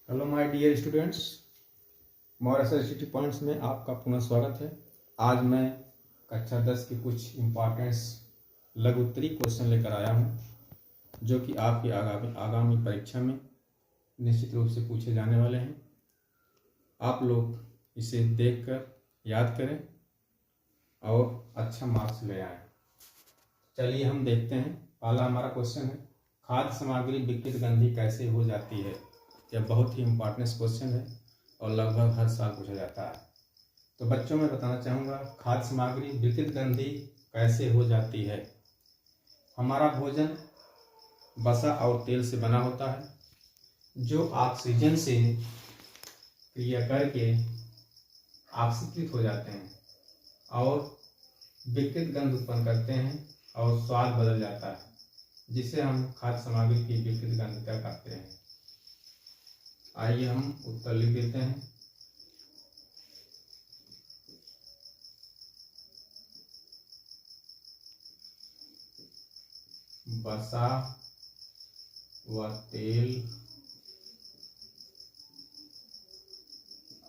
Hello my dear students, मॉरस city points में आपका पुनः स्वागत है। आज मैं कक्षा 10 के कुछ इम्पॉर्टेंट्स लघु उत्तरीय क्वेश्चन लेकर आया हूं, जो कि आपकी आगामी परीक्षा में निश्चित रूप से पूछे जाने वाले हैं। आप लोग इसे देखकर याद करें और अच्छा मार्क्स ले आएँ। चलिए हम देखते हैं। पहला हमारा क्वेश्चन है, खाद्य सामग्री विकृत गंधी कैसे हो जाती है। यह बहुत ही इम्पॉर्टेंट क्वेश्चन है और लगभग हर साल पूछा जाता है। तो बच्चों में बताना चाहूँगा, खाद्य सामग्री विकृत गंधी कैसे हो जाती है। हमारा भोजन वसा और तेल से बना होता है, जो ऑक्सीजन से क्रिया करके ऑक्सीकृत हो जाते हैं और विकृत गंध उत्पन्न करते हैं और स्वाद बदल जाता है, जिसे हम खाद्य सामग्री की विकृत गंधता कहते हैं। आइए हम उत्तर लिख देते हैं। वसा व तेल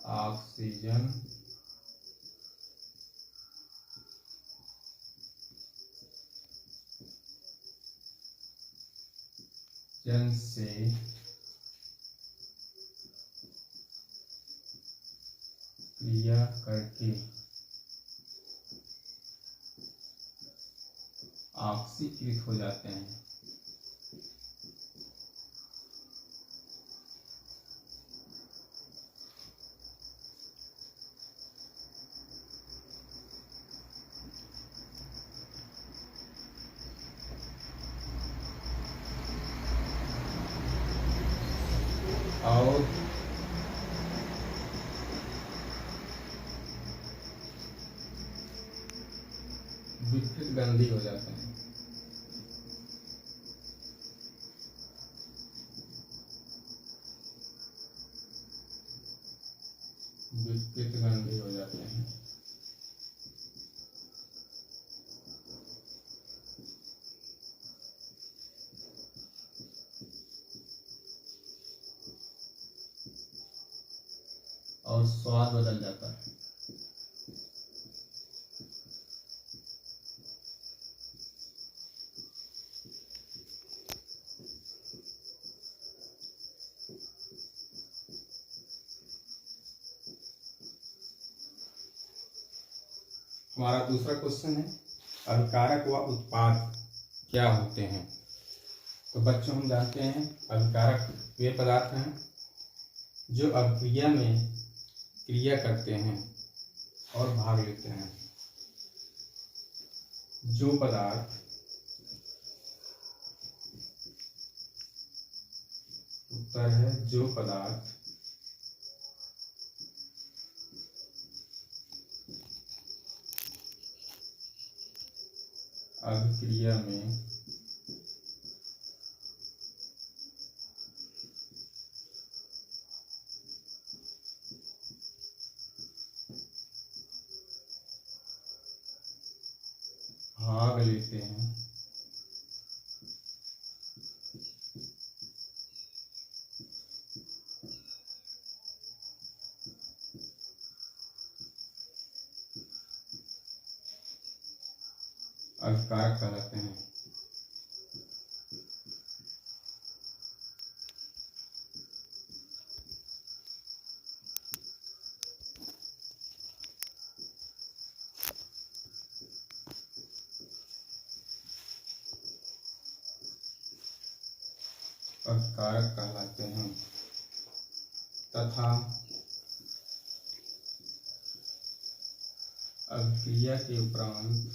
ऑक्सीजन से क्रिया करके ऑक्सीकृत हो जाते हैं। और विकृत गंधी हो जाते हैं। विकृत गंधी हो जाते हैं। और स्वाद बदल जाता है। हमारा दूसरा क्वेश्चन है, अभिकारक व उत्पाद क्या होते हैं। तो बच्चों हम जानते हैं, अभिकारक वे पदार्थ हैं जो अभिक्रिया में क्रिया करते हैं और भाग लेते हैं। जो पदार्थ उत्तर है, जो पदार्थ अभिक्रिया में भाग लेते हैं अभिकारक कहलाते हैं। अभिकारक कहलाते हैं तथा अभिक्रिया के उपरांत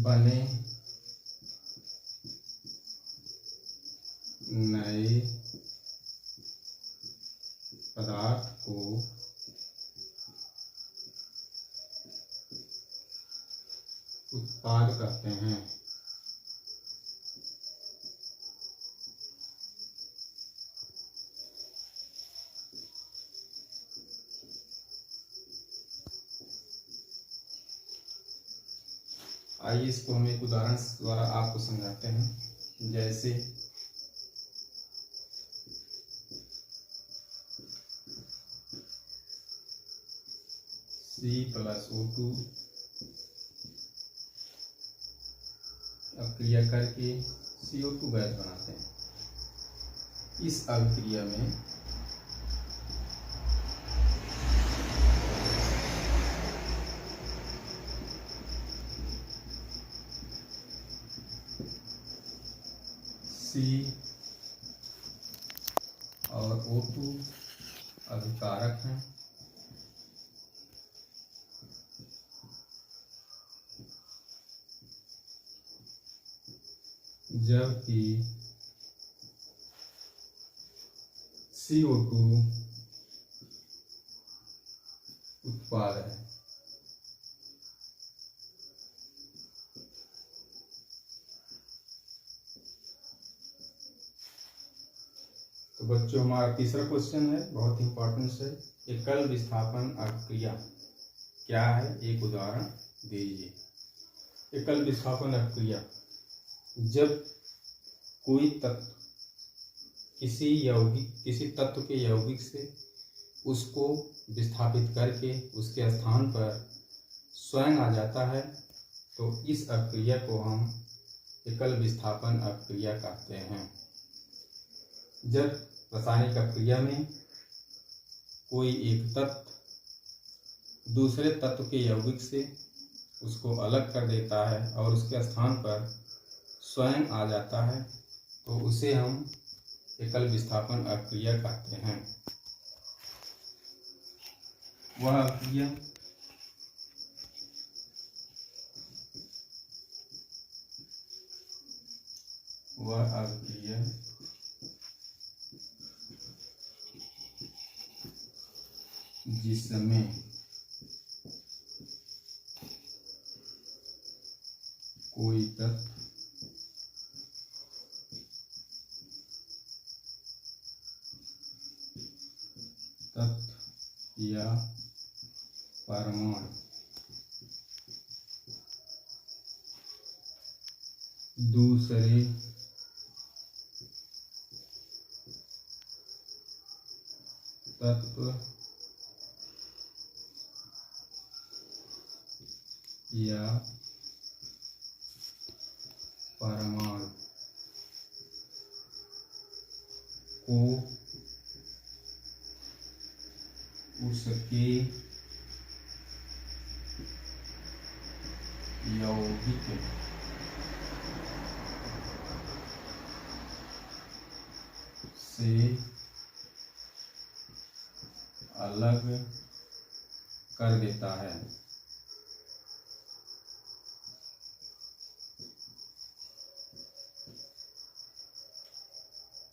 बने नए पदार्थ को उत्पाद कहते हैं। आइए इसको हम एक उदाहरण द्वारा आपको समझाते हैं। जैसे C+O2 अभिक्रिया करके CO2 गैस बनाते हैं। इस अभिक्रिया में C और O2 अभिकारक हैं। जबकि CO2 उत्पाद है। तो बच्चों, हमारा तीसरा क्वेश्चन है, बहुत इंपॉर्टेंट है। एकल विस्थापन अभिक्रिया क्या है, एक उदाहरण दीजिए। एकल विस्थापन अभिक्रिया, जब कोई तत्व किसी तत्व के यौगिक से उसको विस्थापित करके उसके स्थान पर स्वयं आ जाता है, तो इस अभिक्रिया को हम एकल विस्थापन अभिक्रिया कहते हैं। जब रासायनिक अभिक्रिया में कोई एक तत्व दूसरे तत्व के यौगिक से उसको अलग कर देता है और उसके स्थान पर स्वयं आ जाता है, तो उसे हम एकल विस्थापन अभिक्रिया कहते हैं। वह अभिक्रिया जिसमें कोई तत्व या परमाणु दूसरे तत्व या परमाणु को उसके यौगिक से अलग कर देता है।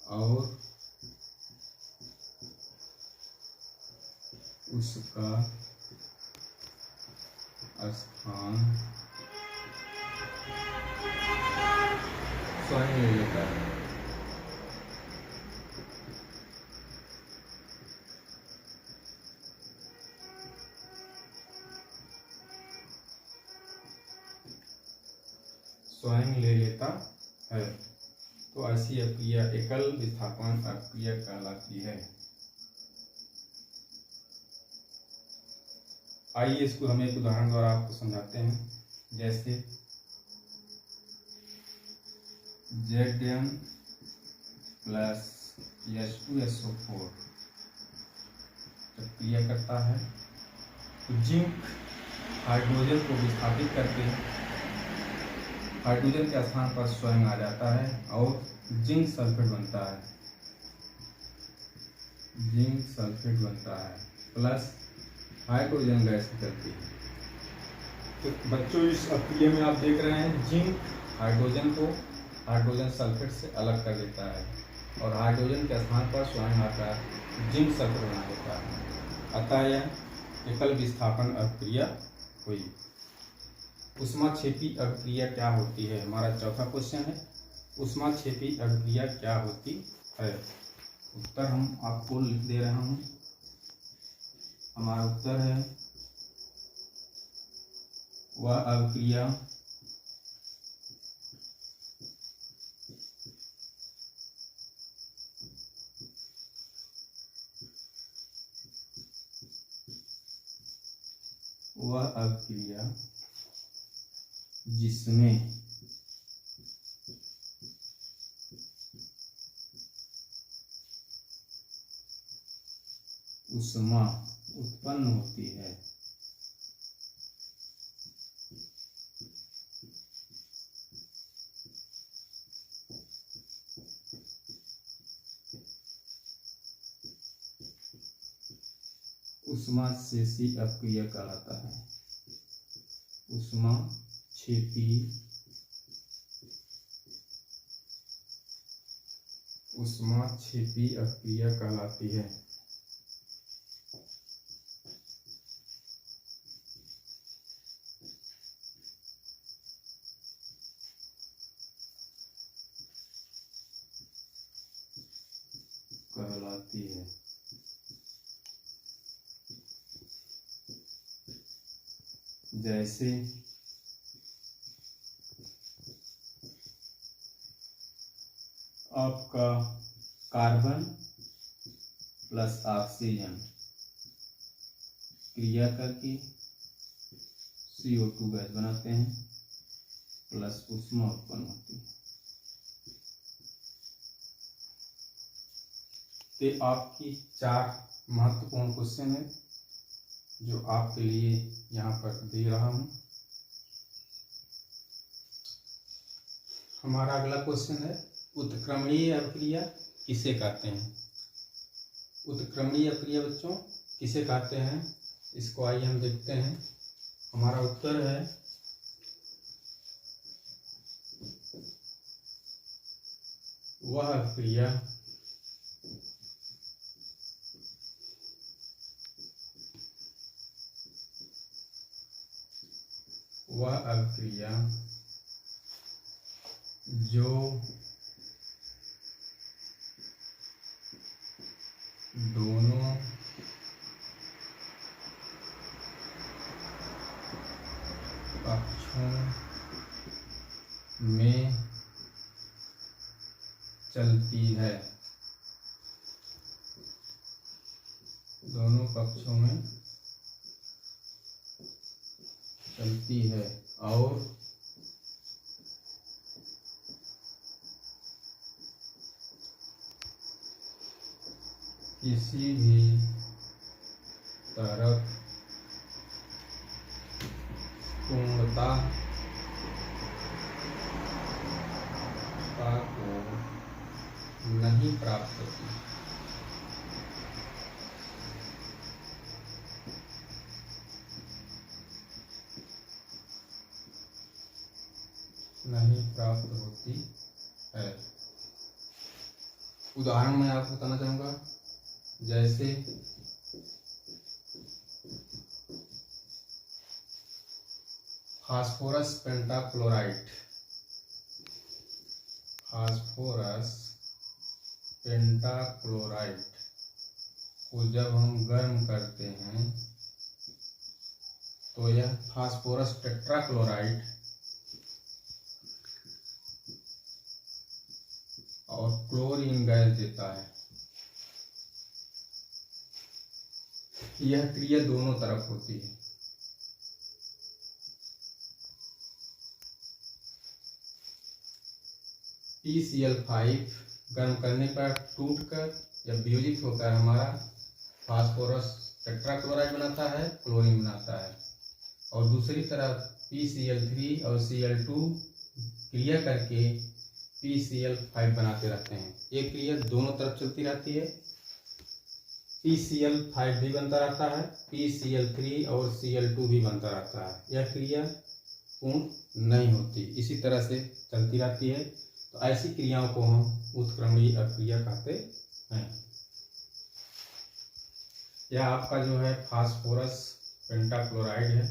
और उसका स्थान स्वयं ले लेता है। स्वयं ले लेता है, तो ऐसी अभिक्रिया एकल विस्थापन अभिक्रिया कहलाती है। आइए इसको हम एक उदाहरण द्वारा आपको समझाते हैं। जैसे Zn प्लस H2SO4 जब क्रिया करता है तो जिंक हाइड्रोजन को विस्थापित करके हाइड्रोजन के स्थान पर स्वयं आ जाता है और जिंक सल्फेट बनता है प्लस हाइड्रोजन गैस निकलती है। तो बच्चों, इस अभिक्रिया में आप देख रहे हैं जिंक हाइड्रोजन को हाइड्रोजन सल्फेट से अलग कर देता है और हाइड्रोजन के स्थान पर स्वयं आकर जिंक सल्फेट बना देता है। अतः यह एकल विस्थापन अभिक्रिया हुई। ऊष्माक्षेपी अभिक्रिया क्या होती है, हमारा चौथा क्वेश्चन है। ऊष्माक्षेपी अभिक्रिया क्या होती है? उत्तर हम आपको लिख दे रहा हूँ। हमारा उत्तर है वह अभिक्रिया वह अभिक्रिया जिसमें ऊष्मा उत्पन्न होती है ऊष्माक्षेपी अपक्रिया कहलाता है। ऊष्माक्षेपी अपक्रिया कहलाती है। जैसे आपका कार्बन प्लस ऑक्सीजन क्रिया करके CO2 गैस बनाते हैं, प्लस ऊष्मा उत्पन्न होती है। तो आपकी 4 महत्वपूर्ण क्वेश्चन है जो आपके लिए यहाँ पर दे रहा हूँ। हमारा अगला क्वेश्चन है, उत्क्रमणीय अपक्रिया किसे कहते हैं? उत्क्रमणीय अपक्रिया बच्चों किसे कहते हैं, इसको आइए हम देखते हैं। हमारा उत्तर है वह अपक्रिया जो दोनों पक्षों में चलती है, दोनों पक्षों में चलती है और किसी भी तरफ पूर्णता को नहीं प्राप्त होती। है। उदाहरण मैं आपको बताना चाहूंगा, जैसे फास्फोरस पेंटाक्लोराइड को जब हम गर्म करते हैं तो यह फास्फोरस टेट्राक्लोराइड और क्लोरीन गैस देता है। यह क्रिया दोनों तरफ होती है। PCl5 गर्म करने पर टूटकर या वियोजित होकर हमारा फास्फोरस टेट्राक्लोराइड बनाता है, क्लोरीन बनाता है, और दूसरी तरफ PCl3 और Cl2 क्रिया करके PCl5 बनाते रहते हैं। ये क्रिया दोनों तरफ चलती रहती है। PCl5 भी बनता रहता है, PCl3 और Cl2 भी बनता रहता है। यह क्रिया पूर्ण नहीं होती, इसी तरह से चलती रहती है। तो ऐसी क्रियाओं को हम उत्क्रमणीय अपक्रिया कहते हैं। यह आपका जो है फास्फोरस पेंटाक्लोराइड है।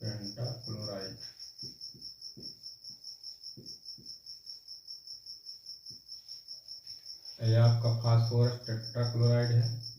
पेंटाक्लोराइड यह आपका फास्फोरस टेट्राक्लोराइड है।